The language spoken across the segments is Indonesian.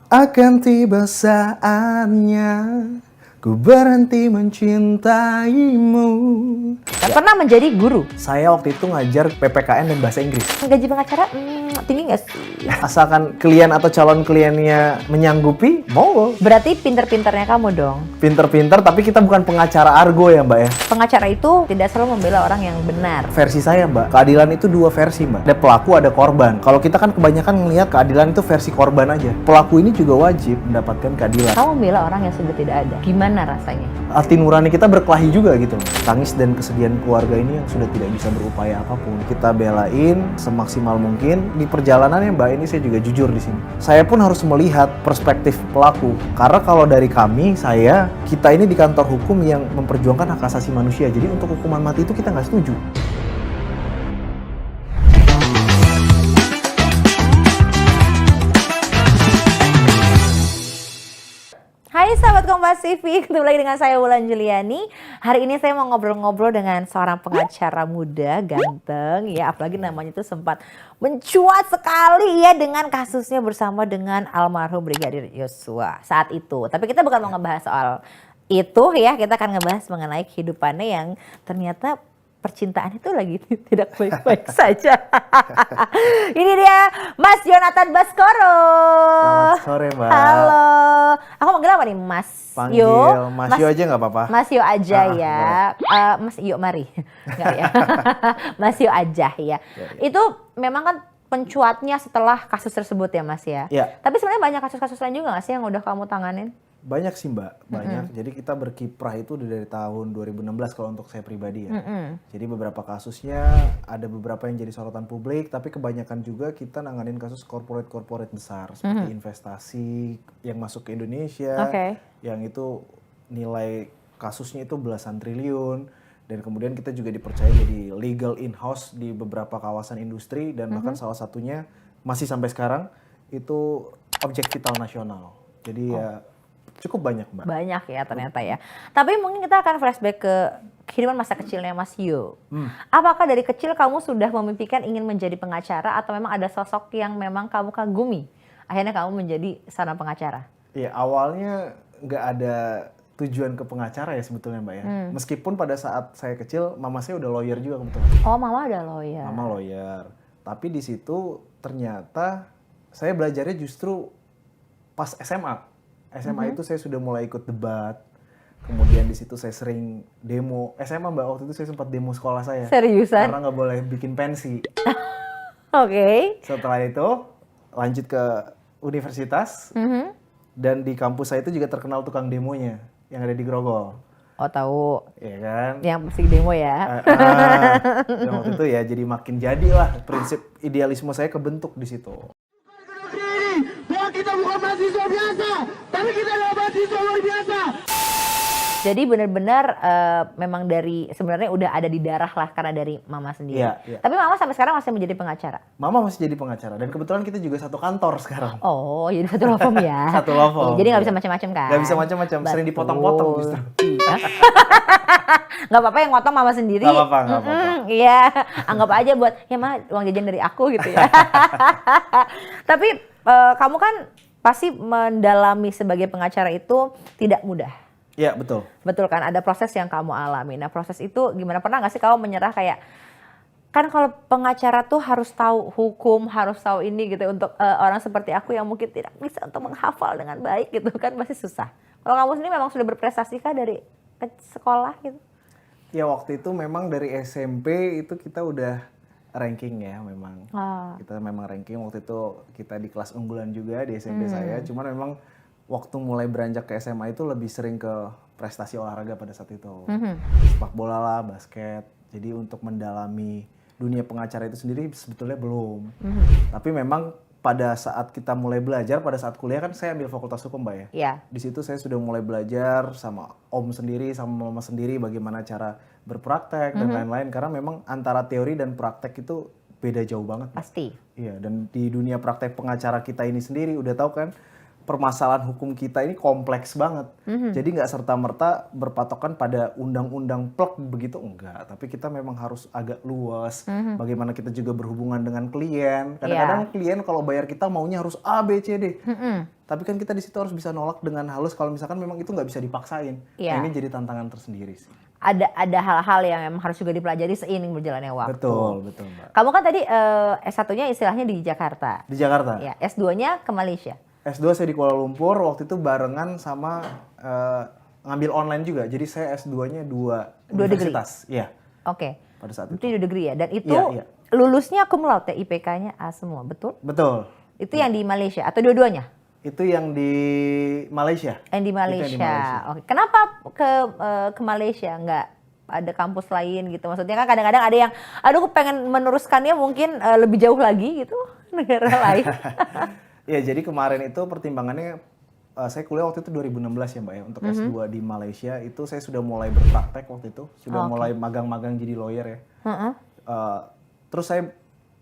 Akan tiba saatnya ku berhenti mencintaimu. Pernah menjadi guru. Saya waktu itu ngajar PPKN dan bahasa Inggris. Gaji pengacara tinggi nggak sih? Asalkan klien atau calon kliennya menyanggupi, monggo. Berarti pinter-pinternya kamu dong. Pinter-pinter, tapi kita bukan pengacara argo ya Mbak ya. Pengacara itu tidak selalu membela orang yang benar. Versi saya Mbak, keadilan itu dua versi Mbak. Ada pelaku, ada korban. Kalau kita kan kebanyakan ngelihat keadilan itu versi korban aja. Pelaku ini juga wajib mendapatkan keadilan. Kamu membela orang yang sudah tidak ada. Gimana rasanya? Hati nurani kita berkelahi juga gitu. Tangis dan kesedihan keluarga ini yang sudah tidak bisa berupaya apapun, kita belain semaksimal mungkin. Di perjalanannya Mbak, ini saya juga jujur di sini. Saya pun harus melihat perspektif pelaku. Karena kalau dari kami, kita ini di kantor hukum yang memperjuangkan hak asasi manusia. Jadi untuk hukuman mati itu kita nggak setuju. Hai sahabat Kompas TV, ketemu lagi dengan saya Wulan Juliani. Hari ini saya mau ngobrol-ngobrol dengan seorang pengacara muda, ganteng ya, apalagi namanya itu sempat mencuat sekali ya dengan kasusnya bersama dengan almarhum Brigadir Yosua saat itu. Tapi kita bukan mau ngebahas soal itu ya, kita akan ngebahas mengenai kehidupannya yang ternyata percintaan itu lagi tidak baik-baik saja. Ini dia Mas Yonatan Baskoro. Selamat sore Mbak. Halo. Aku manggil apa nih Mas Panggil Yo? Mas Yo aja nggak apa-apa? Mas Yo aja ya. Mas Yo mari. Enggak ya. Mas Yo aja ya. Itu memang kan pencuatnya setelah kasus tersebut ya Mas ya. Iya. Tapi sebenarnya banyak kasus-kasus lain juga nggak sih yang udah kamu tanganin? Banyak sih Mbak, banyak. Jadi kita berkiprah itu udah dari tahun 2016 kalau untuk saya pribadi ya. Jadi beberapa kasusnya ada beberapa yang jadi sorotan publik, tapi kebanyakan juga kita nanganin kasus corporate besar seperti investasi yang masuk ke Indonesia, yang itu nilai kasusnya itu belasan triliun, dan kemudian kita juga dipercaya jadi legal in-house di beberapa kawasan industri, dan bahkan salah satunya masih sampai sekarang itu objek vital nasional. Jadi ya cukup banyak Mbak. Banyak ya ternyata ya. Tapi mungkin kita akan flashback ke kehidupan masa kecilnya Mas Yo. Apakah dari kecil kamu sudah memimpikan ingin menjadi pengacara atau memang ada sosok yang memang kamu kagumi? Akhirnya kamu menjadi seorang pengacara. Iya, awalnya nggak ada tujuan ke pengacara ya sebetulnya Mbak ya. Meskipun pada saat saya kecil, mama saya udah lawyer juga kebetulan. Oh, mama ada lawyer. Mama lawyer. Tapi di situ ternyata saya belajarnya justru pas SMA. SMA itu saya sudah mulai ikut debat. Kemudian di situ saya sering demo. SMA Mbak, waktu itu saya sempat demo sekolah saya. Seriusan? Karena nggak boleh bikin pensi. Oke. Setelah itu lanjut ke universitas. Dan di kampus saya itu juga terkenal tukang demonya yang ada di Grogol. Oh tahu. Iya kan? Yang musik demo ya. Dan waktu itu ya jadi makin jadilah prinsip idealisme saya kebentuk di situ. Bahwa kita bukan mahasiswa biasa, tapi kita adalah mahasiswa luar biasa. Jadi benar-benar memang dari sebenarnya udah ada di darah lah karena dari mama sendiri. Iya. Tapi mama sampai sekarang masih menjadi pengacara. Mama masih jadi pengacara dan kebetulan kita juga satu kantor sekarang. Oh, jadi satu law firm ya. Satu law firm. Jadi nggak bisa macam-macam kan? Nggak bisa macam-macam, sering dipotong-potong justru. Nggak apa-apa yang ngotong mama sendiri. Nggak apa-apa. Iya, anggap aja buat ya mah uang jajan dari aku gitu ya. Tapi kamu kan pasti mendalami sebagai pengacara itu tidak mudah. Iya betul. Betul kan, ada proses yang kamu alami. Nah proses itu gimana, pernah gak sih kamu menyerah kayak, kan kalau pengacara tuh harus tahu hukum, harus tahu ini gitu untuk orang seperti aku yang mungkin tidak bisa untuk menghafal dengan baik gitu kan, masih susah. Kalau kamu sendiri memang sudah berprestasi kah dari sekolah gitu? Ya waktu itu memang dari SMP itu kita udah ranking ya memang. Kita memang ranking waktu itu, kita di kelas unggulan juga di SMP saya. Cuman memang waktu mulai beranjak ke SMA itu lebih sering ke prestasi olahraga pada saat itu. Sepak bola lah, basket. Jadi untuk mendalami dunia pengacara itu sendiri sebetulnya belum. Tapi memang pada saat kita mulai belajar, pada saat kuliah kan saya ambil fakultas hukum Mbak ya. Iya. Di situ saya sudah mulai belajar sama om sendiri, sama mama sendiri bagaimana cara berpraktek dan lain-lain. Karena memang antara teori dan praktek itu beda jauh banget. Pasti. Iya, dan di dunia praktek pengacara kita ini sendiri udah tahu kan, permasalahan hukum kita ini kompleks banget. Jadi nggak serta-merta berpatokan pada undang-undang plek begitu, enggak. Tapi kita memang harus agak luas. Bagaimana kita juga berhubungan dengan klien. Kadang-kadang klien kalau bayar kita maunya harus A, B, C, D. Tapi kan kita di situ harus bisa nolak dengan halus kalau misalkan memang itu nggak bisa dipaksain. Nah, ini jadi tantangan tersendiri sih. Ada hal-hal yang memang harus juga dipelajari seiring berjalannya waktu. Betul Mbak. Kamu kan tadi S1-nya istilahnya di Jakarta. Di Jakarta. Ya, S2-nya ke Malaysia. S2 saya di Kuala Lumpur, waktu itu barengan sama ngambil online juga. Jadi saya S2-nya dua universitas. Iya. Oke. Pada saat itu 2 degree ya. Dan itu Iya. lulusnya cum laude, IPK-nya A semua, betul? Betul. Itu yang di Malaysia atau dua-duanya? Itu yang di Malaysia. Yang di Malaysia. Itu yang di Malaysia. Oke. Kenapa ke Malaysia nggak ada kampus lain gitu? Maksudnya kan kadang-kadang ada yang, aduh aku pengen meneruskannya mungkin lebih jauh lagi gitu, negara lain. Ya, jadi kemarin itu pertimbangannya saya kuliah waktu itu 2016 ya Mbak ya. Untuk S2 di Malaysia itu saya sudah mulai berpraktek waktu itu. Sudah mulai magang-magang jadi lawyer ya. Terus saya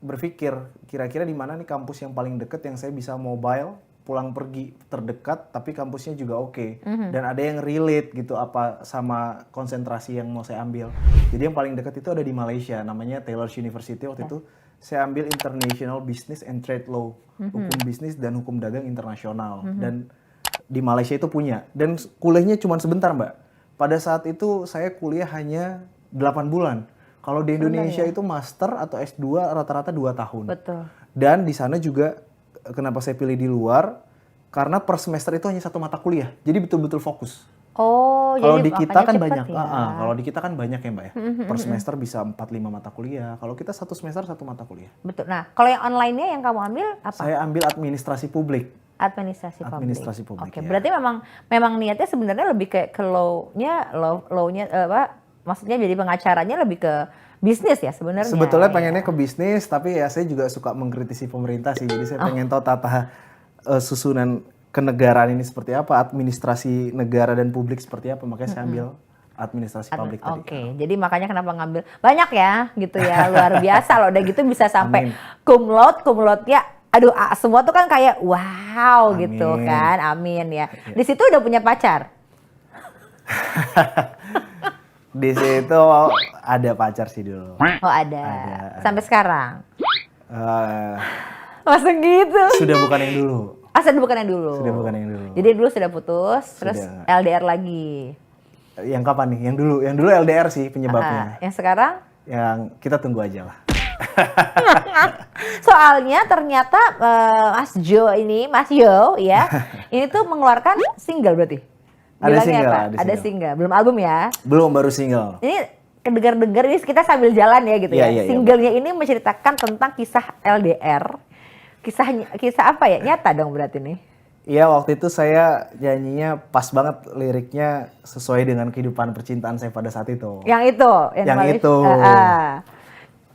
berpikir kira-kira di mana nih kampus yang paling deket yang saya bisa mobile, pulang pergi terdekat tapi kampusnya juga oke. Dan ada yang relate gitu apa sama konsentrasi yang mau saya ambil. Jadi yang paling dekat itu ada di Malaysia, namanya Taylor's University waktu itu. Saya ambil International Business and Trade Law, hukum bisnis dan hukum dagang internasional. Dan di Malaysia itu punya. Dan kuliahnya cuma sebentar Mbak. Pada saat itu saya kuliah hanya 8 bulan. Kalau di Indonesia itu master atau S2 rata-rata 2 tahun. Betul. Dan di sana juga kenapa saya pilih di luar, karena per semester itu hanya 1 mata kuliah. Jadi betul-betul fokus. Oh, Kalau jadi di kita kan cepet banyak, ya. kalau di kita kan banyak ya Mbak ya. Per semester bisa 4-5 mata kuliah. Kalau kita 1 semester 1 mata kuliah. Betul. Nah, kalau yang online-nya yang kamu ambil apa? Saya ambil administrasi publik. Administrasi publik. Oke, Ya. berarti memang niatnya sebenarnya lebih kayak ke law-nya maksudnya jadi pengacaranya lebih ke bisnis ya sebenarnya. Sebetulnya pengennya ke bisnis, tapi ya saya juga suka mengkritisi pemerintah sih. Jadi saya pengen tahu tata susunan kenegaraan ini seperti apa, administrasi negara dan publik seperti apa, makanya saya ambil administrasi publik tadi. Oke, jadi makanya kenapa ngambil banyak ya gitu ya, luar biasa loh. Udah gitu bisa sampai cum laude ya. Aduh, semua tuh kan kayak wow gitu kan, amin ya. Di situ udah punya pacar? Di situ ada pacar sih dulu. Oh ada. Sampai sekarang? Masa gitu? Sudah bukan yang dulu. Sudah bukan yang dulu? Sudah bukan yang dulu. Jadi dulu sudah putus, terus LDR lagi? Yang kapan nih? Yang dulu LDR sih penyebabnya. Yang sekarang? Yang kita tunggu aja lah. Soalnya ternyata Mas Jo ya, ini tuh mengeluarkan single berarti? Ada single, apa? Ada single, belum album ya? Belum, baru single. Ini kedengar-dengar ini kita sambil jalan ya gitu ya. Iya, Singlenya ini menceritakan tentang kisah LDR. Kisah apa ya? Nyata dong berarti nih. Iya, waktu itu saya nyanyinya pas banget liriknya sesuai dengan kehidupan percintaan saya pada saat itu. Yang itu? Yang itu.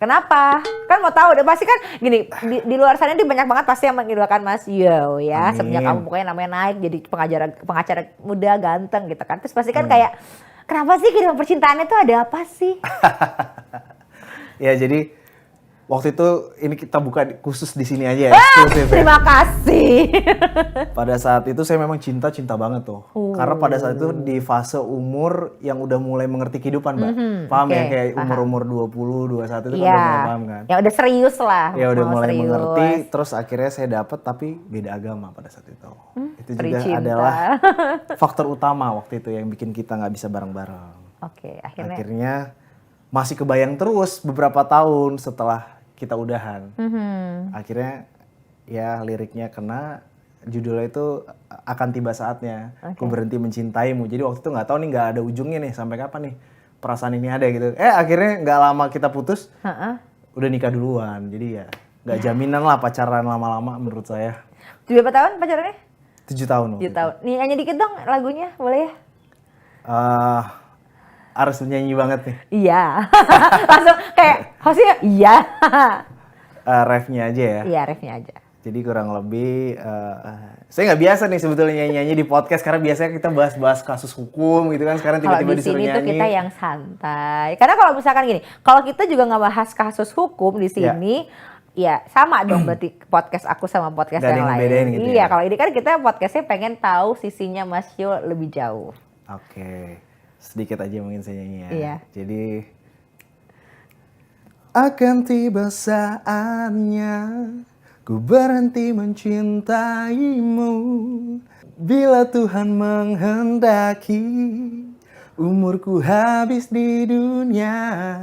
Kenapa? Kan mau tahu deh, pasti kan gini, di luar sana ini banyak banget pasti yang mengidolakan Mas Yo ya. Semenjak kamu pokoknya namanya naik jadi pengacara muda ganteng gitu kan. Terus pasti kan kayak, kenapa sih kehidupan percintaannya itu ada apa sih? Ya jadi waktu itu ini kita buka khusus di sini aja ya. Terima kasih. Pada saat itu saya memang cinta banget tuh. Karena pada saat itu di fase umur yang udah mulai mengerti kehidupan, Mbak. Paham ya kayak umur 20, 21 itu kan udah mulai paham kan. Ya udah serius lah. Ya udah mulai mengerti, terus akhirnya saya dapet tapi beda agama pada saat itu. Itu juga adalah faktor utama waktu itu yang bikin kita nggak bisa bareng-bareng. Oke, akhirnya masih kebayang terus beberapa tahun setelah kita udahan. Akhirnya ya liriknya kena, judulnya itu akan tiba saatnya. Aku berhenti mencintaimu. Jadi waktu itu nggak tahu nih, nggak ada ujungnya nih sampai kapan nih perasaan ini ada gitu. Akhirnya nggak lama kita putus, udah nikah duluan. Jadi ya nggak jaminan lah pacaran lama-lama menurut saya. 7 tahun pacarannya? 7 tahun. 7 tahun. Nih nyanyi dikit dong lagunya, boleh ya? Harus nyanyi banget nih. Iya. Langsung kayak hostnya iya. Refnya aja ya. Iya, refnya aja. Jadi kurang lebih saya nggak biasa nih sebetulnya nyanyi di podcast karena biasanya kita bahas-bahas kasus hukum gitu kan, sekarang tiba-tiba disuruh nyanyi. Kalau di sini tuh kita yang santai. Karena kalau misalkan gini, kalau kita juga nggak bahas kasus hukum di sini, ya sama dong berarti podcast aku sama podcast Gak ada yang yang lain. bedain gitu Iya, ya? kalau ini kan kita podcastnya pengen tahu sisinya Mas Yo lebih jauh. Oke, sedikit aja mungkin saya nyanyi ya. Iya. Jadi akan tiba saatnya ku berhenti mencintaimu bila Tuhan menghendaki umurku habis di dunia.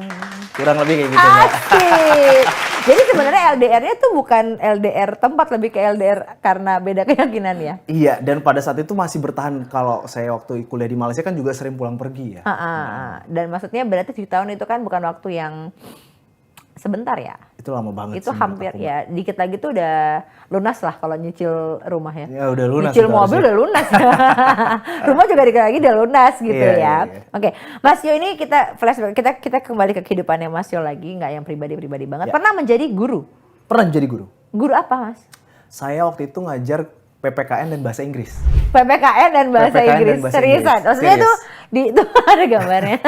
Kurang lebih kayak gitu Mbak. Asik. Jadi sebenarnya LDR-nya tuh bukan LDR tempat, lebih ke LDR karena beda keyakinan ya. Iya, dan pada saat itu masih bertahan. Kalau saya waktu kuliah di Malaysia kan juga sering pulang pergi ya. Dan maksudnya berarti 7 tahun itu kan bukan waktu yang sebentar ya. Itu lama banget Itu sih menurut hampir aku, Mbak. ya, dikit lagi tuh udah lunas lah kalau nyicil rumah ya. Ya udah lunas. Nyicil itu mobil harusnya. udah lunas. Rumah juga dikit lagi udah lunas gitu Iya, ya. iya. Oke, Mas Yo ini kita flashback, kita kembali ke kehidupannya Mas Yo lagi, nggak yang pribadi-pribadi banget. Ya. Pernah menjadi guru? Pernah jadi guru. Guru apa Mas? Saya waktu itu ngajar PPKN dan bahasa Inggris. PPKN dan bahasa PPKN dan Inggris, bahasa seriusan? Inggris. Maksudnya Serius. tuh itu ada gambarnya.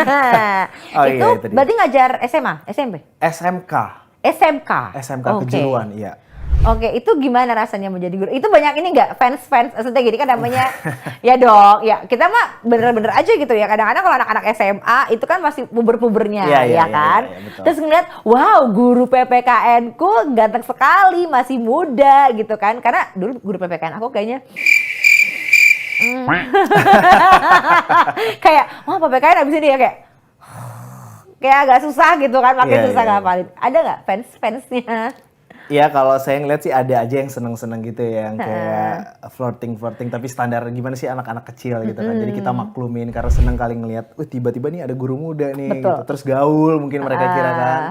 Oh itu iya, itu dia. berarti ngajar SMA, SMP? SMK. SMK? SMK Oke. kejuruan, iya. Oke, itu gimana rasanya menjadi guru? Itu banyak ini nggak fans maksudnya gini kan namanya ya dong, ya kita mah bener-bener aja gitu ya. Kadang-kadang kalau anak-anak SMA itu kan masih puber-pubernya Iya, iya, ya iya, kan. iya, betul. Terus ngeliat, wow guru PPKN ku ganteng sekali, masih muda gitu kan. Karena dulu guru PPKN aku kayaknya kayak, wah PPKN abis ini ya kayak agak susah gitu kan, makin Iya, susah iya, ngapalin. Ada nggak fansnya? Iya, kalau saya ngeliat sih ada aja yang seneng-seneng gitu ya, yang kayak flirting tapi standar gimana sih anak-anak kecil gitu kan. Jadi kita maklumin karena seneng kali ngeliat, tiba-tiba nih ada guru muda nih Betul. gitu. Terus gaul mungkin mereka kira kan.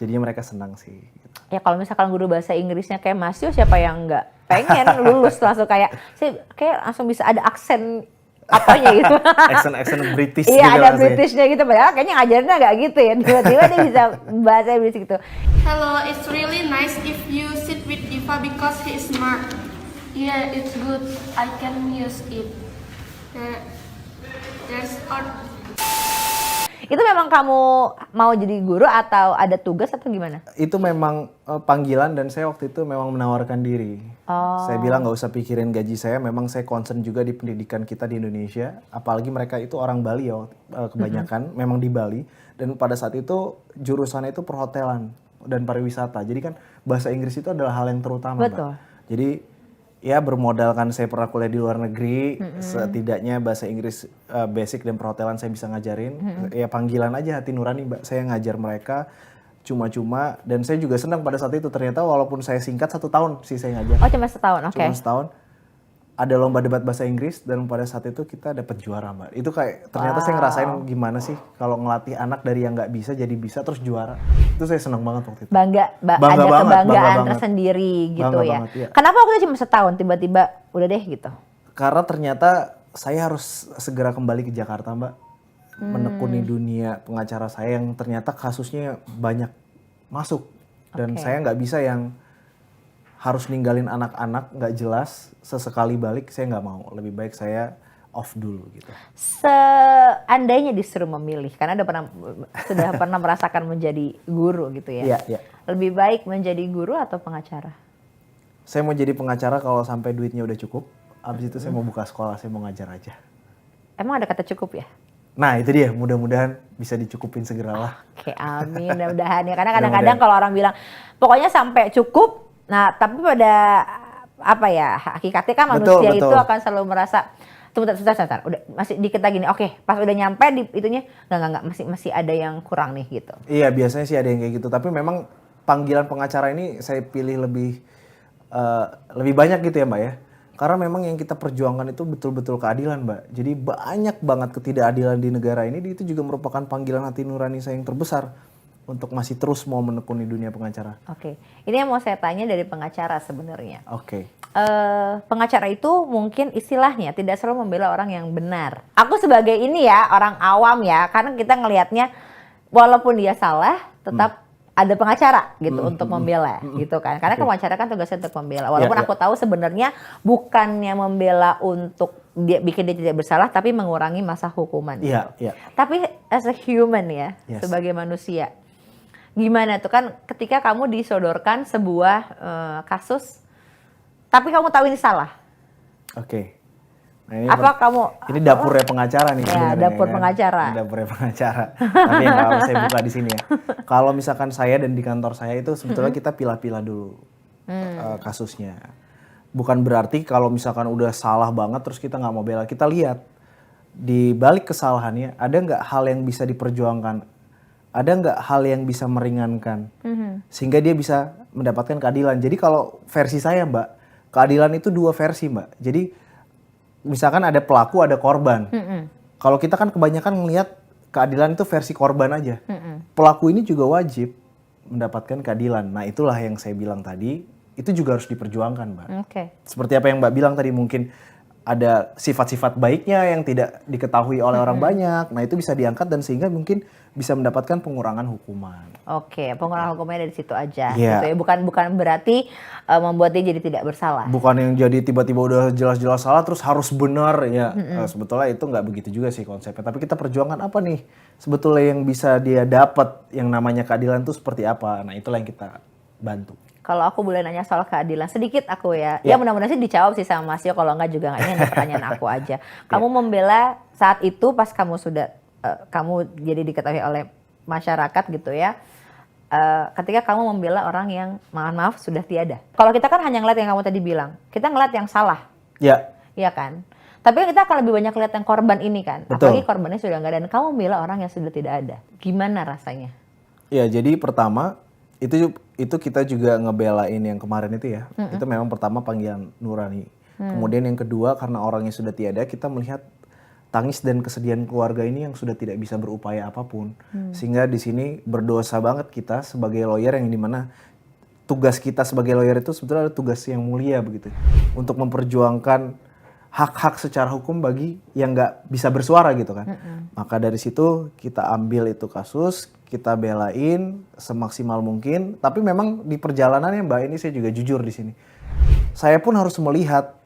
Jadinya mereka senang sih. Gitu. Ya kalau misalkan guru bahasa Inggrisnya kayak Mas Yo, siapa yang nggak pengen lulus langsung kayak langsung bisa ada aksen apanya gitu. Accent British Iya, gitu ada langsung ya. Britishnya gitu, padahal kayaknya ngajarinnya nggak gitu ya. Tiba-tiba dia bisa bahasa Inggris gitu. Hello, it's really nice if you sit with Diva because he is smart. Yeah, it's good. I can use it. There's art. Itu memang kamu mau jadi guru atau ada tugas atau gimana? Itu memang panggilan dan saya waktu itu memang menawarkan diri. Saya bilang nggak usah pikirin gaji saya, memang saya concern juga di pendidikan kita di Indonesia. Apalagi mereka itu orang Bali ya, kebanyakan memang di Bali. Dan pada saat itu jurusannya itu perhotelan dan pariwisata. Jadi kan bahasa Inggris itu adalah hal yang terutama, Betul. Mbak. Jadi ya bermodalkan saya pernah kuliah di luar negeri, setidaknya bahasa Inggris basic dan perhotelan saya bisa ngajarin. Ya panggilan aja hati nurani, Mbak. Saya ngajar mereka cuma-cuma dan saya juga senang pada saat itu. Ternyata walaupun saya singkat 1 tahun sih saya ngajar. Oh, cuma setahun, oke. Cuma setahun. Ada lomba debat bahasa Inggris dan pada saat itu kita dapat juara, Mbak. Itu kayak ternyata saya ngerasain gimana sih kalau ngelatih anak dari yang nggak bisa jadi bisa terus juara. Itu saya senang banget waktu itu. Bangga Bangga ada banget, kebanggaan bangga banget. tersendiri gitu Bangga ya. banget, iya. Kenapa waktu itu cuma setahun tiba-tiba udah deh gitu? Karena ternyata saya harus segera kembali ke Jakarta, Mbak. Menekuni dunia pengacara saya yang ternyata kasusnya banyak masuk. Dan Oke. saya nggak bisa yang harus ninggalin anak-anak nggak jelas, sesekali balik saya nggak mau. Lebih baik saya off dulu gitu. Seandainya disuruh memilih, karena sudah pernah merasakan menjadi guru gitu ya. Iya, iya. Lebih baik menjadi guru atau pengacara? Saya mau jadi pengacara kalau sampai duitnya udah cukup. Abis itu saya mau buka sekolah, saya mau ngajar aja. Emang ada kata cukup ya? Nah itu dia, mudah-mudahan bisa dicukupin segeralah. Oke, amin, mudah-mudahan ya. Karena kadang-kadang kalau orang bilang, pokoknya sampai cukup, nah tapi pada apa ya, hakikatnya kan Betul, manusia betul. itu akan selalu merasa, sebentar, udah masih dikit lagi nih, oke, pas udah nyampe di itunya, nggak, masih ada yang kurang nih gitu. Iya biasanya sih ada yang kayak gitu. Tapi memang panggilan pengacara ini saya pilih lebih banyak gitu ya Mbak ya. Karena memang yang kita perjuangkan itu betul-betul keadilan, Mbak. Jadi banyak banget ketidakadilan di negara ini, itu juga merupakan panggilan hati nurani saya yang terbesar untuk masih terus mau menekuni dunia pengacara. Oke, ini yang mau saya tanya dari pengacara sebenarnya. Oke. Pengacara itu mungkin istilahnya tidak selalu membela orang yang benar. Aku sebagai ini ya, orang awam ya, karena kita ngelihatnya walaupun dia salah, tetap ada pengacara gitu untuk membela gitu kan. Karena pengacara kan tugasnya untuk membela. Walaupun Ya, ya. aku tahu sebenarnya bukannya membela untuk dia bikin dia tidak bersalah, tapi mengurangi masa hukuman. Iya, iya. Tapi as a human ya, Yes. sebagai manusia, Gimana tuh kan ketika kamu disodorkan sebuah kasus, tapi kamu tahu ini salah. Oke. Nah, ini Apa kamu? Ini dapurnya pengacara nih. Ya, sebenarnya, dapur kan? pengacara. Ini dapurnya pengacara. Tapi nggak apa saya buka di sini ya. Kalau misalkan saya dan di kantor saya itu sebetulnya kita pilah-pilah dulu kasusnya. Bukan berarti kalau misalkan udah salah banget terus kita nggak mau bela. Kita lihat di balik kesalahannya ada nggak hal yang bisa diperjuangkan, ada nggak hal yang bisa meringankan, sehingga dia bisa mendapatkan keadilan. Jadi kalau versi saya Mbak, keadilan itu dua versi Mbak. Jadi misalkan ada pelaku, ada korban. Kalau kita kan kebanyakan ngelihat keadilan itu versi korban aja. Pelaku ini juga wajib mendapatkan keadilan. Nah itulah yang saya bilang tadi, itu juga harus diperjuangkan Mbak. Seperti apa yang Mbak bilang tadi, mungkin ada sifat-sifat baiknya yang tidak diketahui oleh orang banyak. Nah itu bisa diangkat dan sehingga mungkin bisa mendapatkan pengurangan hukuman. Oke, pengurangan hukumnya dari situ aja. Iya. Gitu ya. Bukan berarti membuat dia jadi tidak bersalah. Bukan yang jadi tiba-tiba udah jelas-jelas salah terus harus benar ya. Sebetulnya itu nggak begitu juga sih konsepnya. Tapi kita perjuangkan apa nih sebetulnya yang bisa dia dapat, yang namanya keadilan itu seperti apa. Nah itulah yang kita bantu. Kalau aku boleh nanya soal keadilan sedikit aku ya. Ya mudah-mudahan sih dijawab sih sama Mas Yo. Kalau enggak juga enggak, ini hanya pertanyaan aku aja. Kamu membela saat itu pas kamu sudah kamu jadi diketahui oleh masyarakat gitu ya. Ketika kamu membela orang yang mohon maaf sudah tiada. Kalau kita kan hanya ngeliat yang kamu tadi bilang. Kita ngeliat yang salah. Ya. Iya kan? Tapi kita akan lebih banyak lihat yang korban ini kan. Betul. Apalagi korbannya sudah enggak ada. Dan kamu membela orang yang sudah tidak ada. Gimana rasanya? Ya jadi pertama itu kita juga ngebelain yang kemarin itu ya. Itu memang pertama panggilan nurani. Kemudian yang kedua karena orangnya sudah tiada, kita melihat tangis dan kesedihan keluarga ini yang sudah tidak bisa berupaya apapun. Sehingga di sini berdosa banget kita sebagai lawyer, yang dimana tugas kita sebagai lawyer itu sebetulnya ada tugas yang mulia begitu. Untuk memperjuangkan hak-hak secara hukum bagi yang nggak bisa bersuara gitu kan. Maka dari situ kita ambil itu kasus, kita belain semaksimal mungkin. Tapi memang di perjalanannya Mbak, ini saya juga jujur di sini. Saya pun harus melihat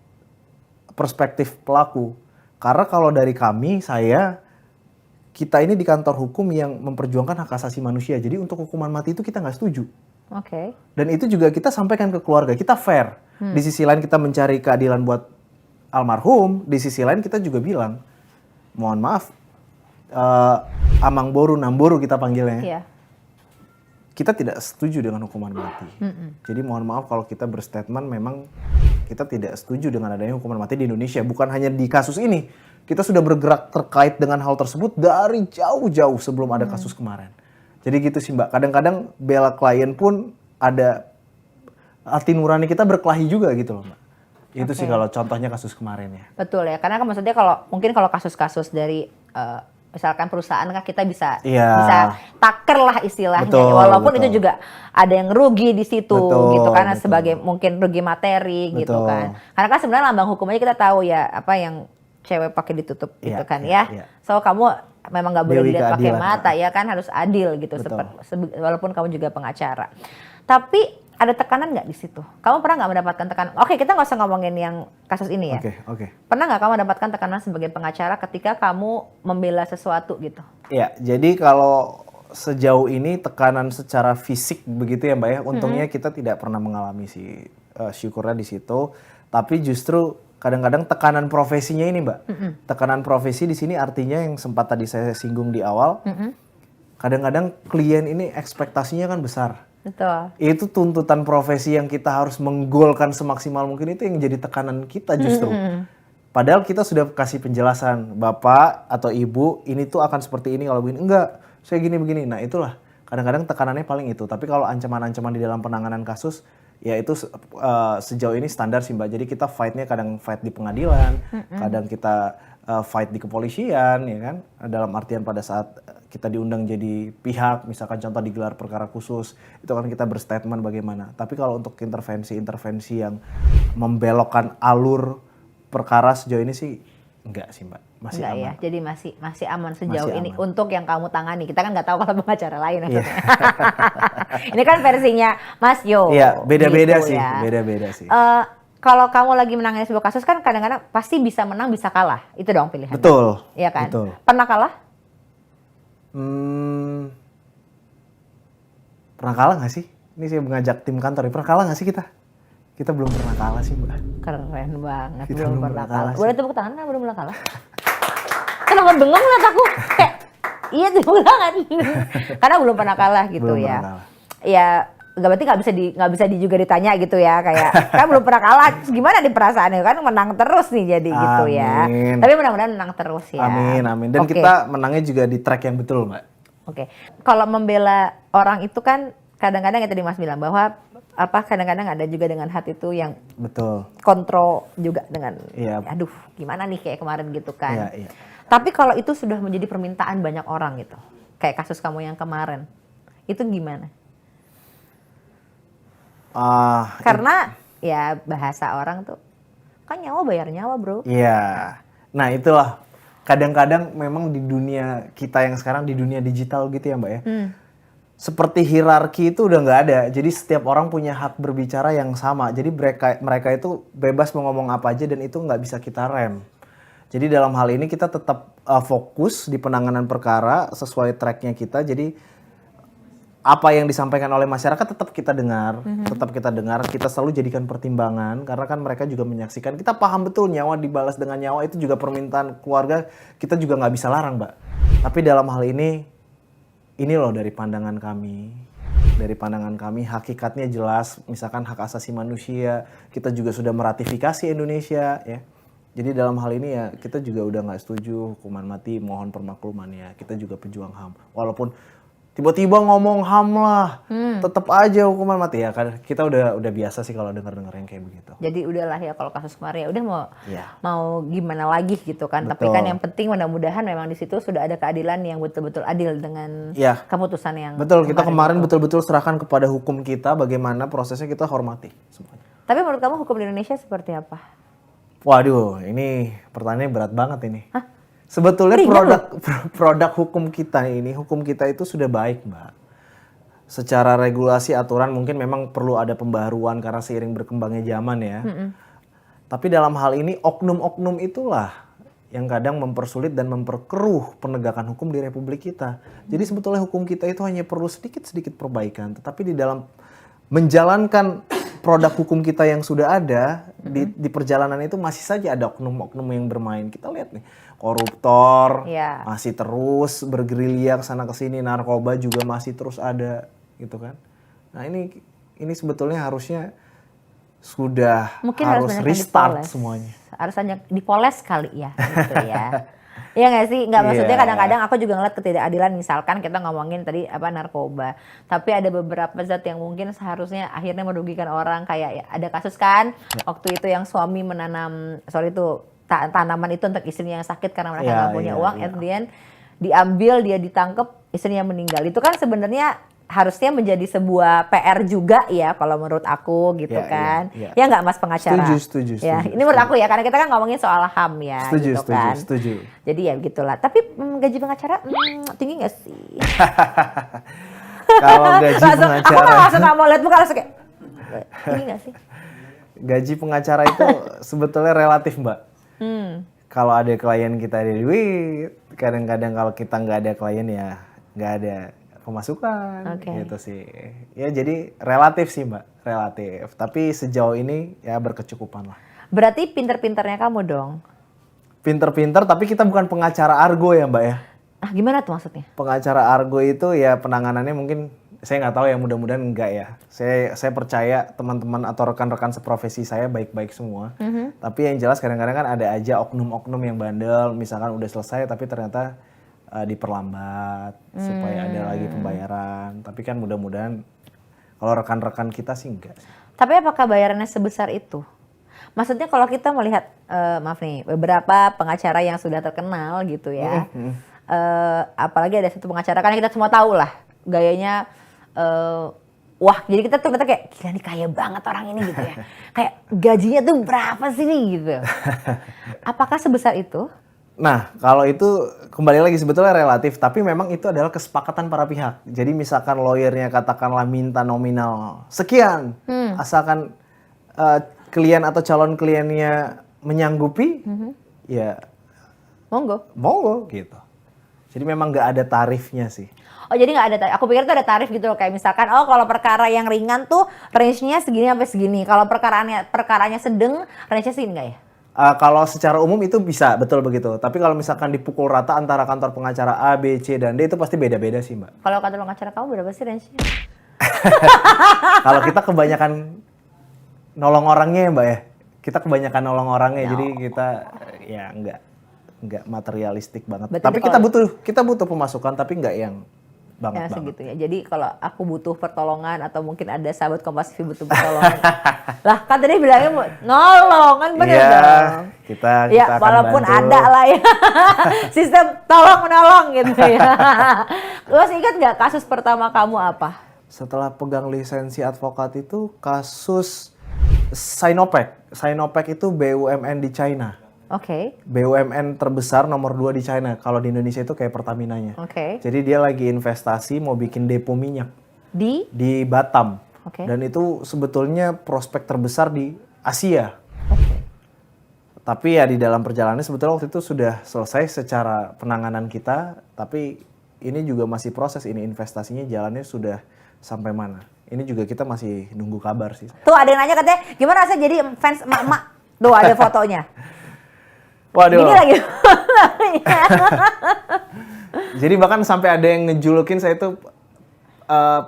perspektif pelaku. Karena kalau dari kami, kita ini di kantor hukum yang memperjuangkan hak asasi manusia. Jadi untuk hukuman mati itu kita nggak setuju. Oke. Dan itu juga kita sampaikan ke keluarga, kita fair. Di sisi lain kita mencari keadilan buat almarhum, di sisi lain kita juga bilang, mohon maaf, amang boru namboru kita panggilnya. Iya. Kita tidak setuju dengan hukuman mati. Jadi mohon maaf kalau kita berstatement memang kita tidak setuju dengan adanya hukuman mati di Indonesia. Bukan hanya di kasus ini, kita sudah bergerak terkait dengan hal tersebut dari jauh-jauh sebelum ada kasus kemarin. Jadi gitu sih Mbak, kadang-kadang bela klien pun ada hati nurani kita berkelahi juga gitu loh Mbak. Itu sih kalau contohnya kasus kemarin ya. Betul ya, karena kan maksudnya mungkin kalau kasus-kasus dari misalkan perusahaan kan kita bisa taker lah istilahnya. Betul, walaupun betul. itu juga ada yang rugi di situ gitu karena betul. sebagai mungkin rugi materi gitu kan. Karena kan sebenarnya lambang hukum aja kita tahu ya apa yang cewek pakai ditutup gitu kan ya. So kamu memang nggak boleh Dewi dilihat pakai keadilan, mata ya kan, harus adil gitu. Walaupun kamu juga pengacara. Tapi ada tekanan nggak di situ? Kamu pernah nggak mendapatkan tekanan? Oke, kita nggak usah ngomongin yang kasus ini ya. Oke. Pernah nggak kamu mendapatkan tekanan sebagai pengacara ketika kamu membela sesuatu gitu? Ya, jadi kalau sejauh ini tekanan secara fisik begitu ya Mbak ya, untungnya kita tidak pernah mengalami sih, syukurnya di situ. Tapi justru kadang-kadang tekanan profesinya ini Mbak, tekanan profesi di sini artinya yang sempat tadi saya singgung di awal, kadang-kadang klien ini ekspektasinya kan besar. Betul. Itu tuntutan profesi yang kita harus menggolkan semaksimal mungkin, itu yang jadi tekanan kita justru. Padahal kita sudah kasih penjelasan, Bapak atau Ibu ini tuh akan seperti ini kalau begini. Enggak, saya gini begini. Nah itulah kadang-kadang tekanannya paling itu. Tapi kalau ancaman-ancaman di dalam penanganan kasus, ya itu sejauh ini standar sih Mbak. Jadi kita fightnya kadang fight di pengadilan, kadang kita fight di kepolisian ya kan. Dalam artian pada saat kita diundang jadi pihak, misalkan contoh digelar perkara khusus, itu kan kita berstatement bagaimana. Tapi kalau untuk intervensi yang membelokkan alur perkara sejauh ini sih enggak sih Mbak, masih enggak aman. Ya, jadi masih aman sejauh Masih ini aman. Untuk yang kamu tangani. Kita kan nggak tahu kalau pengacara lain. Yeah. Ini kan versinya Mas Yo. Iya, beda-beda gitu sih, ya. beda-beda sih. Kalau kamu lagi menangani sebuah kasus kan kadang-kadang pasti bisa menang bisa kalah. Itu dong pilihan. Betul. Iya kan? Betul. Pernah kalah? Pernah kalah nggak sih? Ini saya mengajak tim kantor, pernah kalah nggak sih kita? Kita belum pernah kalah sih, Mbak. Keren banget, Kita belum belum pernah pernah kalah. kalah Boleh tepuk tangan kan belum pernah kalah? Kenapa bengong liat aku? Kayak, iya tepuk tangan. Karena belum pernah kalah gitu Belum ya. pernah kalah. Ya, berarti nggak bisa juga ditanya gitu ya, kayak kan belum pernah kalah. Terus gimana nih perasaannya, kan menang terus nih jadi gitu ya. Amin. Tapi mudah-mudahan menang terus ya. Amin, amin. Dan Oke. kita menangnya juga di track yang betul, Mbak. Oke, kalau membela orang itu kan kadang-kadang yang tadi Mas bilang bahwa kadang-kadang ada juga dengan hati itu yang Betul. kontrol juga dengan, Iya. aduh gimana nih kayak kemarin gitu kan. Iya, iya. Tapi kalau itu sudah menjadi permintaan banyak orang gitu, kayak kasus kamu yang kemarin, itu gimana? Karena ya bahasa orang tuh, kan nyawa bayar nyawa bro. Iya. Nah itulah. Kadang-kadang memang di dunia kita yang sekarang, di dunia digital gitu ya Mbak ya. Seperti hierarki itu udah nggak ada. Jadi setiap orang punya hak berbicara yang sama. Jadi mereka itu bebas mau ngomong apa aja dan itu nggak bisa kita rem. Jadi dalam hal ini kita tetap fokus di penanganan perkara sesuai tracknya kita. Jadi apa yang disampaikan oleh masyarakat tetap kita dengar, kita selalu jadikan pertimbangan karena kan mereka juga menyaksikan. Kita paham betul nyawa dibalas dengan nyawa itu juga permintaan keluarga, kita juga nggak bisa larang, Mbak. Tapi dalam hal ini loh dari pandangan kami. Dari pandangan kami hakikatnya jelas, misalkan hak asasi manusia, kita juga sudah meratifikasi Indonesia ya. Jadi dalam hal ini ya kita juga udah nggak setuju hukuman mati, mohon permakluman ya. Kita juga pejuang HAM. Walaupun tiba-tiba ngomong HAM lah, tetap aja hukuman mati ya. Kan kita udah biasa sih kalau dengar-dengar yang kayak begitu. Jadi udahlah ya kalau kasus kemarin ya udah Iya. mau gimana lagi gitu kan. Tapi Betul. kan yang penting mudah-mudahan memang di situ sudah ada keadilan yang betul-betul adil dengan Iya. keputusan yang Betul, kita kemarin itu. betul-betul serahkan kepada hukum kita, bagaimana prosesnya kita hormati semuanya. Tapi menurut kamu hukum di Indonesia seperti apa? Waduh, ini pertanyaannya berat banget ini. Sebetulnya Ringan produk hukum kita itu sudah baik, Mbak. Secara regulasi aturan mungkin memang perlu ada pembaharuan karena seiring berkembangnya zaman ya. Tapi dalam hal ini oknum-oknum itulah yang kadang mempersulit dan memperkeruh penegakan hukum di Republik kita. Jadi sebetulnya hukum kita itu hanya perlu sedikit-sedikit perbaikan. Tetapi di dalam menjalankan produk hukum kita yang sudah ada, di perjalanan itu masih saja ada oknum-oknum yang bermain. Kita lihat nih, koruptor Iya. masih terus bergerilya kesana kesini, narkoba juga masih terus ada, gitu kan. Nah ini sebetulnya harusnya sudah Mungkin harus banyak yang restart dipoles. semuanya. Harus banyak dipoles kali ya gitu ya. Iya nggak sih? Nggak maksudnya Iya. kadang-kadang aku juga ngeliat ketidakadilan, misalkan kita ngomongin tadi narkoba. Tapi ada beberapa zat yang mungkin seharusnya akhirnya merugikan orang, kayak ya, ada kasus kan waktu itu yang suami menanam tanaman itu untuk istrinya yang sakit karena mereka nggak punya uang, at the end diambil, dia ditangkep, istrinya meninggal. Itu kan sebenarnya harusnya menjadi sebuah PR juga ya kalau menurut aku gitu Iya, kan. iya. Ya nggak Mas pengacara? Setuju. Ya, ini menurut aku ya, karena kita kan ngomongin soal HAM ya gitu kan. Setuju. Jadi ya begitulah. Tapi gaji pengacara tinggi nggak sih? Kalau gaji Aku pengacara, langsung nggak mau lihat muka, langsung kayak tinggi nggak sih? gaji pengacara itu sebetulnya relatif, Mbak. Kalau ada klien kita ada duit, kadang-kadang kalau kita nggak ada klien ya nggak ada pemasukan, Oke. gitu sih. Ya jadi relatif sih, Mbak, relatif. Tapi sejauh ini ya berkecukupan lah. Berarti pinter-pinternya kamu dong. Pinter-pinter, tapi kita bukan pengacara argo ya, Mbak ya. Ah, gimana tuh maksudnya? Pengacara argo itu ya penanganannya mungkin saya nggak tahu ya, mudah-mudahan enggak ya. Saya percaya teman-teman atau rekan-rekan seprofesi saya baik-baik semua. Tapi yang jelas kadang-kadang kan ada aja oknum-oknum yang bandel, misalkan udah selesai tapi ternyata diperlambat supaya ada lagi pembayaran. Tapi kan mudah-mudahan kalau rekan-rekan kita sih enggak. Tapi apakah bayarannya sebesar itu? Maksudnya kalau kita melihat, maaf nih, beberapa pengacara yang sudah terkenal gitu ya. Apalagi ada satu pengacara, kan kita semua tahu lah gayanya, wah jadi kita tuh kayak gila nih kaya banget orang ini gitu ya. Kayak gajinya tuh berapa sih nih gitu. Apakah sebesar itu? Nah, kalau itu kembali lagi sebetulnya relatif, tapi memang itu adalah kesepakatan para pihak. Jadi misalkan lawyernya katakanlah minta nominal sekian, asalkan klien atau calon kliennya menyanggupi, ya Monggo. monggo gitu. Jadi memang nggak ada tarifnya sih. Oh jadi nggak ada tarif. Aku pikir tuh ada tarif gitu loh. Kayak misalkan, oh kalau perkara yang ringan tuh range-nya segini sampai segini. Kalau perkaranya sedang, range-nya segini nggak ya? Kalau secara umum itu bisa, betul begitu. Tapi kalau misalkan dipukul rata antara kantor pengacara A, B, C, dan D itu pasti beda-beda sih Mbak. Kalau kantor pengacara kamu berapa sih range-nya? Kalau kita kebanyakan nolong orangnya ya Mbak ya. Kita kebanyakan nolong orangnya, jadi kita ya nggak materialistik banget. Berarti tapi kalau- kita butuh pemasukan, tapi nggak yang banget banget. Segitu ya. Jadi kalau aku butuh pertolongan atau mungkin ada sahabat Kompas TV butuh pertolongan. Lah kan tadi bilangnya nolong kan bener Iya, dong. kita Ya akan walaupun bantu. ada lah ya. Sistem tolong menolong gitu ya. Terus ingat nggak kasus pertama kamu apa? Setelah pegang lisensi advokat itu kasus Sinopec. Sinopec itu BUMN di China. Oke. BUMN terbesar nomor 2 di China. Kalau di Indonesia itu kayak Pertaminanya. Oke. Jadi dia lagi investasi mau bikin depo minyak Di di Batam. Oke. Dan itu sebetulnya prospek terbesar di Asia. Tapi ya di dalam perjalanannya sebetulnya waktu itu sudah selesai secara penanganan kita. Tapi ini juga masih proses. Ini investasinya jalannya sudah sampai mana. Ini juga kita masih nunggu kabar sih. tuh ada yang nanya katanya gimana rasanya jadi fans emak-emak? Tuh ada fotonya. Waduh. Gini lagi. Jadi bahkan sampai ada yang ngejulukin saya itu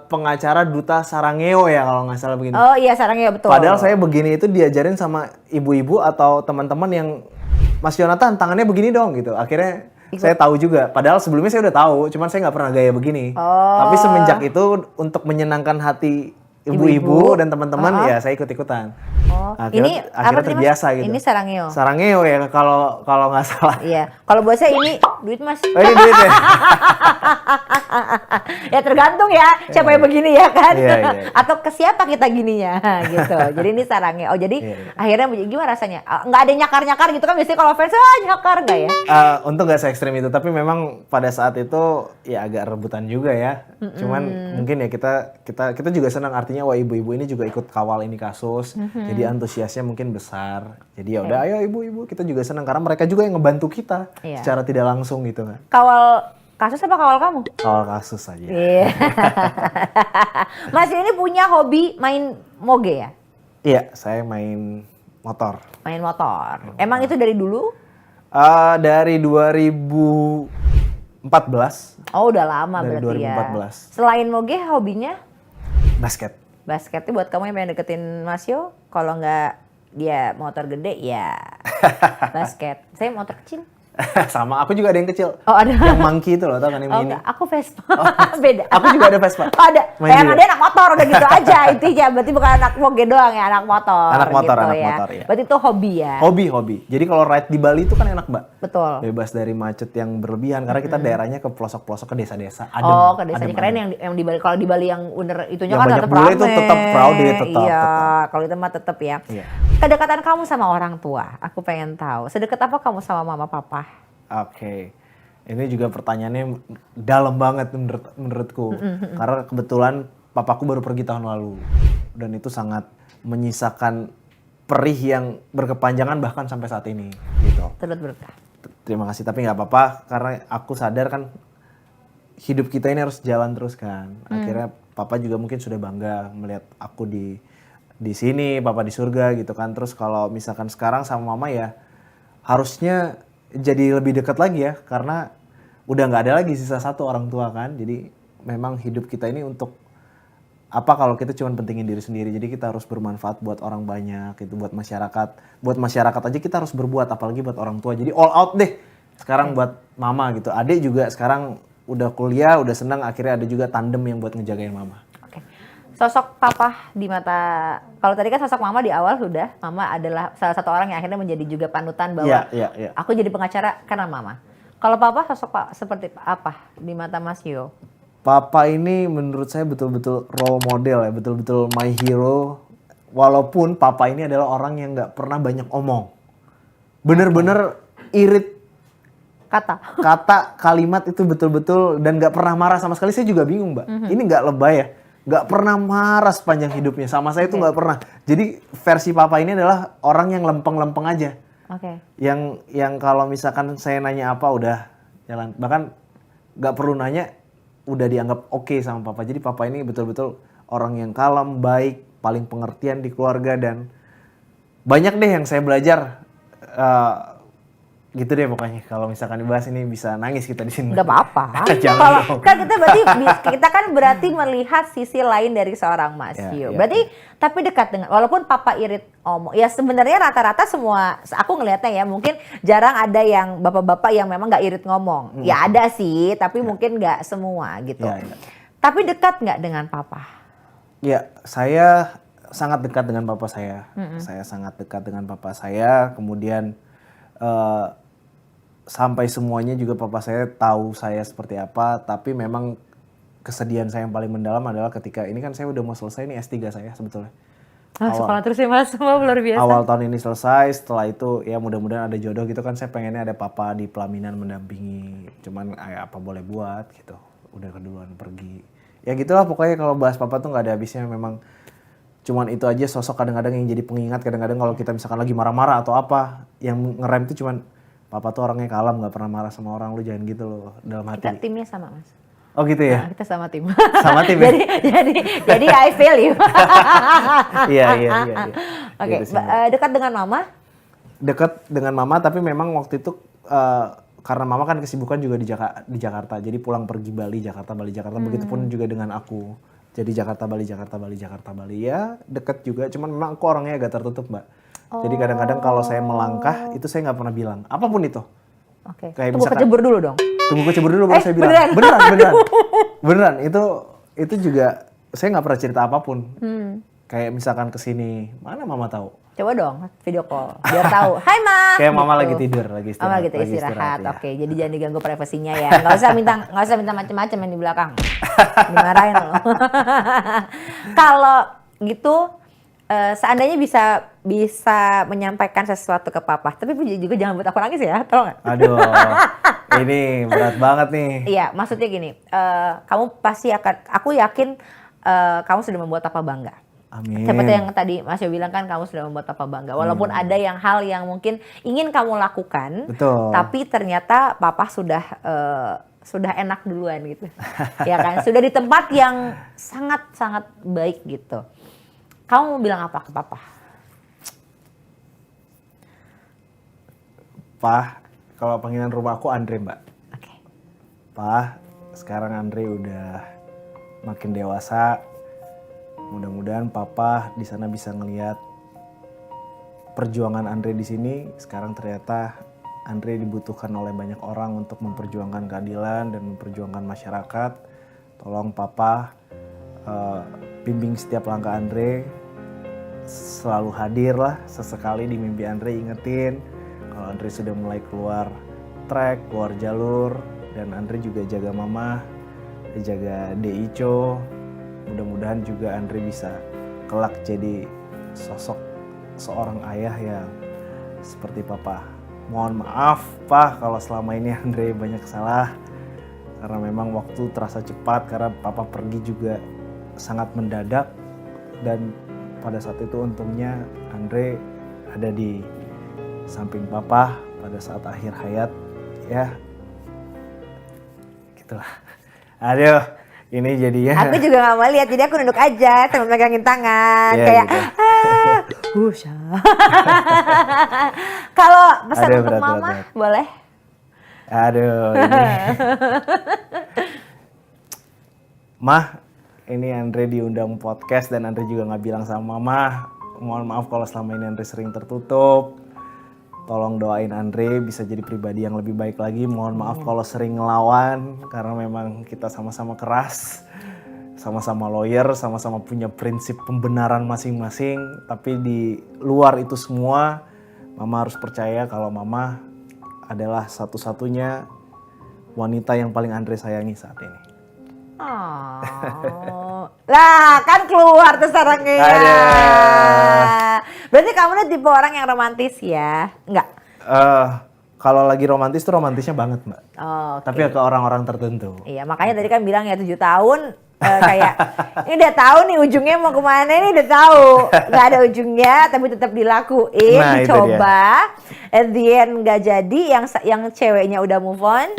pengacara duta Sarangeo ya kalau nggak salah begini. Oh iya sarangnya betul. Padahal saya begini itu diajarin sama ibu-ibu atau teman-teman yang Mas Yonatan tangannya begini dong gitu. Akhirnya saya tahu juga. Padahal sebelumnya saya udah tahu, cuman saya nggak pernah gaya begini. Oh. Tapi semenjak itu untuk menyenangkan hati ibu-ibu dan teman-teman ya saya ikut-ikutan. Oh, Akhirnya apa tadi, Mas? terbiasa gitu. Ini sarangeo. Sarangeo ya kalau nggak salah. Iya. Kalau buat saya ini duit Mas. Oh, ini duit ya? Ya tergantung ya siapa yang begini ya kan. Iya, iya. Atau ke siapa kita gininya gitu. Jadi ini sarangnya. Oh jadi Iya, iya. akhirnya gimana rasanya? Nggak ada nyakar-nyakar gitu kan biasanya kalau fans nyakar nggak ya? Untung gak se-ekstrim itu, tapi memang pada saat itu ya agak rebutan juga ya. Cuman mungkin ya kita juga senang, artinya wah ibu-ibu ini juga ikut kawal ini kasus. Jadi antusiasnya mungkin besar. Jadi ya udah ayo ibu-ibu, kita juga senang karena mereka juga yang ngebantu kita Iya. secara tidak langsung gitu kan. Kawal kasus apa kawal kamu? Kawal kasus aja. Iya. Mas ini punya hobi main moge ya? Iya, saya main motor. Main motor. Emang itu dari dulu? Dari 2014 Oh udah lama Dari berarti ya. 2014. Selain moge hobinya? basket. Basketnya buat kamu yang pengen deketin Mas Yo, kalau nggak dia motor gede ya basket. Saya motor kecil. Sama aku juga ada yang kecil. Oh ada. Yang monkey itu loh, tau kan yang Oh mini. enggak, aku Vespa. Beda. Aku juga ada Vespa. Oh, ada. Main Yang juga. ada anak motor udah gitu aja intinya. Berarti bukan anak moge doang ya, anak motor. Anak motor, gitu anak ya. motor, ya. Berarti itu hobi ya. Hobi. Jadi kalau ride di Bali itu kan enak, Mbak. Betul. Bebas dari macet yang berlebihan karena kita daerahnya ke pelosok-pelosok, ke desa-desa. Adem. Oh, ke desanya adem, keren adem. yang di Bali. Kalau di Bali yang bener itunya Yang kan banyak tetap bule rame. itu tetap crowded, tetap. Iya, kalau itu mah tetap ya. Iya. Kedekatan kamu sama orang tua, aku pengen tahu. Sedekat apa kamu sama mama papa? Oke. Ini juga pertanyaannya dalam banget menurutku. Karena kebetulan papaku baru pergi tahun lalu. Dan itu sangat menyisakan perih yang berkepanjangan bahkan sampai saat ini. Gitu. Turut berkah. Terima kasih, tapi nggak apa-apa karena aku sadar kan hidup kita ini harus jalan terus kan. Akhirnya papa juga mungkin sudah bangga melihat aku di sini, papa di surga gitu kan. Terus kalau misalkan sekarang sama mama ya harusnya jadi lebih dekat lagi ya karena udah nggak ada lagi sisa satu orang tua kan. Jadi memang hidup kita ini untuk apa kalau kita cuma pentingin diri sendiri. Jadi kita harus bermanfaat buat orang banyak, itu buat masyarakat. Buat masyarakat aja kita harus berbuat, apalagi buat orang tua. Jadi all out deh sekarang buat mama gitu. Adik juga sekarang udah kuliah, udah senang, akhirnya ada juga tandem yang buat ngejagain mama. Oke. Sosok papa di mata, kalau tadi kan sosok mama di awal sudah, mama adalah salah satu orang yang akhirnya menjadi juga panutan bahwa Iya. aku jadi pengacara karena mama. Kalau papa sosok pak seperti apa di mata Mas Yo? Papa ini menurut saya betul-betul role model ya, betul-betul my hero. Walaupun papa ini adalah orang yang nggak pernah banyak omong. Bener-bener irit kata, kalimat itu betul-betul dan nggak pernah marah sama sekali. Saya juga bingung, Mbak. Ini nggak lebay ya. Nggak pernah marah sepanjang hidupnya. Sama saya itu nggak pernah. Jadi versi papa ini adalah orang yang lempeng-lempeng aja. Oke. Yang kalau misalkan saya nanya apa udah jalan. Bahkan nggak perlu nanya, udah dianggap oke sama papa. Jadi papa ini betul-betul orang yang kalem, baik, paling pengertian di keluarga, dan banyak deh yang saya belajar. Gitu deh pokoknya. Kalau misalkan dibahas ini bisa nangis kita di sini. Nggak apa-apa. Jangan dong. Kan kita kan berarti melihat sisi lain dari seorang Mas Yu. Berarti tapi dekat dengan, walaupun papa irit omong. Ya sebenarnya rata-rata semua, aku ngelihatnya ya, mungkin jarang ada yang bapak-bapak yang memang nggak irit ngomong. Ya ada sih, tapi mungkin nggak semua gitu. Tapi dekat nggak dengan papa? Ya, saya sangat dekat dengan papa saya. Saya sangat dekat dengan papa saya. Kemudian sampai semuanya juga papa saya tahu saya seperti apa, tapi memang kesedihan saya yang paling mendalam adalah ketika ini kan saya udah mau selesai nih S3 saya sebetulnya. Sekolah terus ya Mas, semua luar biasa. Awal tahun ini selesai, setelah itu ya mudah-mudahan ada jodoh gitu kan, saya pengennya ada papa di pelaminan mendampingi, cuman apa boleh buat gitu, udah keduluan pergi. Ya gitulah pokoknya, kalau bahas papa tuh nggak ada habisnya, memang cuman itu aja sosok kadang-kadang yang jadi pengingat. Kadang-kadang kalau kita misalkan lagi marah-marah atau apa, yang ngerem itu cuman papa tuh orangnya kalem, nggak pernah marah sama orang, lu jangan gitu loh dalam hati. Kita timnya sama Mas. Oh gitu ya? Nah, kita sama tim. Sama tim ya? jadi I feel you. Iya. Oke, Gitu sih, dekat dengan mama? Dekat dengan mama, tapi memang waktu itu karena mama kan kesibukan juga di Jakarta. Jadi pulang pergi Bali, Jakarta. Begitupun juga dengan aku. Jadi Jakarta, Bali. Ya deket juga, cuman memang aku orangnya agak tertutup, Mbak. Jadi kadang-kadang kalau saya melangkah, itu saya nggak pernah bilang. Apapun itu. Oke, Kayak tunggu kecebur dulu dong. Tunggu kecebur dulu baru saya bilang. Beneran. Itu juga, saya nggak pernah cerita apapun. Kayak misalkan kesini, mana mama tahu? Coba dong video call, biar tahu. Hai Ma. Kayak mama gitu. lagi tidur, lagi istirahat. Mama lagi istirahat. Ya. Oke, jadi jangan diganggu privasinya ya. Nggak usah minta macam-macam yang di belakang. Dimarahin loh. Kalau gitu, seandainya bisa menyampaikan sesuatu ke papa, tapi juga jangan buat aku nangis ya, tolong nggak? Aduh, ini berat banget nih. Iya, maksudnya gini, kamu pasti aku yakin kamu sudah membuat papa bangga. Amin. Seperti yang tadi Mas Yo bilang kan, kamu sudah membuat papa bangga. Walaupun ada hal yang mungkin ingin kamu lakukan, betul, tapi ternyata papa sudah enak duluan gitu. Ya kan, sudah di tempat yang sangat-sangat baik gitu. Kamu mau bilang apa ke papa? Pak, kalau panggilan rumah aku Andre, Mbak. Oke. Pak, sekarang Andre udah makin dewasa. Mudah-mudahan papa di sana bisa ngelihat perjuangan Andre di sini. Sekarang ternyata Andre dibutuhkan oleh banyak orang untuk memperjuangkan keadilan dan memperjuangkan masyarakat. Tolong papa bimbing setiap langkah Andre, selalu hadir lah sesekali di mimpi Andre, ingetin kalau Andre sudah mulai keluar track, keluar jalur, dan Andre juga jaga mama, jaga Deico. Mudah-mudahan juga Andre bisa kelak jadi sosok seorang ayah yang seperti papa. Mohon maaf Pak kalau selama ini Andre banyak salah, karena memang waktu terasa cepat karena papa pergi juga sangat mendadak, dan pada saat itu untungnya Andre ada di samping papa pada saat akhir hayat ya. Gitulah. Aduh, ini jadinya. Aku juga gak mau lihat, jadi aku nunduk aja sambil megangin tangan. Ya, kayak gitu. Kalau pesan Aduh, untuk berat, mama, berat. boleh? Aduh, ini. Mah, ini Andre diundang podcast dan Andre juga gak bilang sama mama. Mohon maaf kalau selama ini Andre sering tertutup. Tolong doain Andre bisa jadi pribadi yang lebih baik lagi. Mohon maaf kalau sering ngelawan, karena memang kita sama-sama keras. Sama-sama lawyer, sama-sama punya prinsip pembenaran masing-masing. Tapi di luar itu semua, mama harus percaya kalau mama adalah satu-satunya wanita yang paling Andre sayangi saat ini. Oh, lah kan keluar tuh sarangnya ya. Berarti kamu nih tipe orang yang romantis ya? Enggak? Kalau lagi romantis tuh romantisnya banget Mbak. Oh, okay. Tapi ke orang-orang tertentu. Iya, makanya tadi kan bilang ya 7 tahun kayak ini udah tahu nih ujungnya mau kemana, ini udah tahu nggak ada ujungnya tapi tetap dilakuin, nah, dicoba, at the end nggak jadi, yang ceweknya udah move on.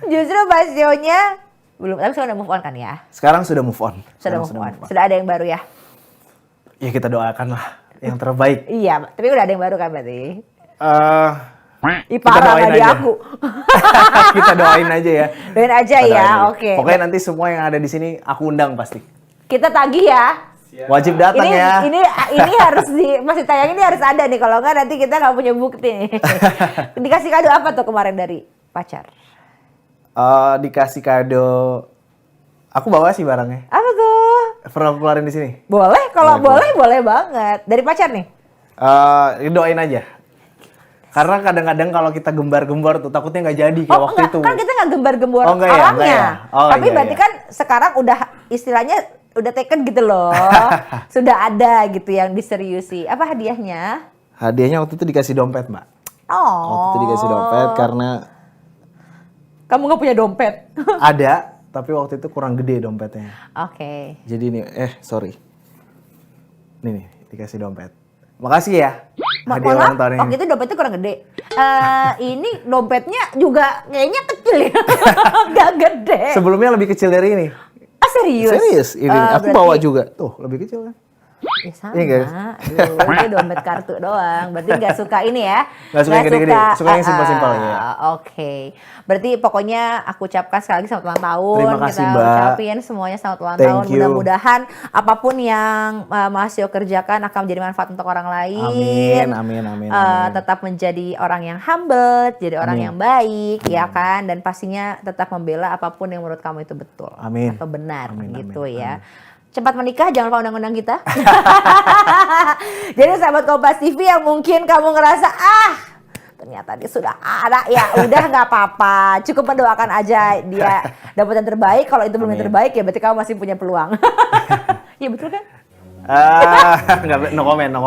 Justru Masionya belum, tapi sudah move on kan ya? Sekarang sudah move on. Sudah Sekarang move on. Sudah ada yang baru ya? Ya kita doakan lah yang terbaik. Iya, tapi udah ada yang baru kan berarti? Ih, Kita parah doain nggak di aja. aku. Kita doain aja ya. Doain aja Kita ya, doain aja. oke. Pokoknya nanti semua yang ada di sini aku undang pasti. Kita tagih ya. Wajib datang Ini ya. ini harus masih tayang ini harus ada nih, kalau nggak nanti kita nggak punya bukti nih. Dikasih kado apa tuh kemarin dari pacar? Dikasih kado. Aku bawa sih barangnya. Apa tuh? Pernah aku keluarin di sini. Boleh, kalau boleh banget. Dari pacar nih? Doain aja. Karena kadang-kadang kalau kita gembar-gembar tuh takutnya nggak jadi kayak waktu enggak, itu. kan kita nggak gembar-gembor Oh, enggak ya, orangnya. enggak ya? Oh, Tapi iya, berarti iya. kan sekarang udah istilahnya udah taken gitu loh. Sudah ada gitu yang diseriusi. Apa hadiahnya? Hadiahnya waktu itu dikasih dompet, Mbak. Oh. Waktu itu dikasih dompet karena Kamu nggak punya dompet? ada, tapi waktu itu kurang gede dompetnya. Oke. Jadi nih, sorry. Nih, dikasih dompet. Makasih ya. Hadiah ulang tahun Waktu ini. itu dompetnya kurang gede. Ini dompetnya juga kayaknya kecil ya. Gak gede. Sebelumnya lebih kecil dari ini. Ah, serius? Serius, ini aku Berarti- bawa juga. Tuh, lebih kecil kan? Ya sama. Iya, guys. Aduh, itu dompet kartu doang. Berarti nggak suka ini ya? Nggak suka yang gede-gede, suka yang simpel-simpel, ya. Oke. Berarti pokoknya aku ucapkan sekali lagi selamat ulang tahun. Terima kasih, Kita Mbak. ucapin semuanya selamat ulang Thank tahun. you. Mudah-mudahan apapun yang Mas Yo kerjakan akan menjadi manfaat untuk orang lain. Amin. Tetap menjadi orang yang humble, jadi orang Amin. yang baik, ya kan? Dan pastinya tetap membela apapun yang menurut kamu itu betul Amin. atau benar, Amin, gitu amin, ya. Cepat menikah, jangan lupa undang-undang kita. Jadi sahabat Kompas TV yang mungkin kamu ngerasa ternyata dia sudah ada, ya udah nggak apa-apa, cukup mendoakan aja dia dapat yang terbaik. Kalau itu belum yang Amin. terbaik ya berarti kamu masih punya peluang. Iya betul kan? Nggak, no comment. No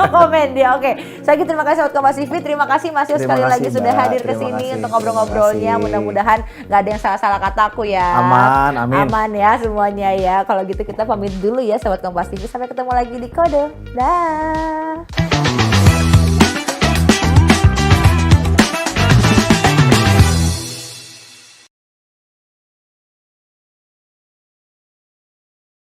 comment dia. Oke. Saya terima kasih sahabat Kompas TV. Terima kasih Mas Yo Terima sekali kasih, lagi sudah Mbak. hadir ke Terima sini kasih, untuk ngobrol-ngobrolnya. terima kasih. Mudah-mudahan nggak ada yang salah-salah kataku ya. Aman, amin. Aman ya semuanya ya. Kalau gitu kita pamit dulu ya sahabat Kompas TV. Sampai ketemu lagi di Kode. Dah.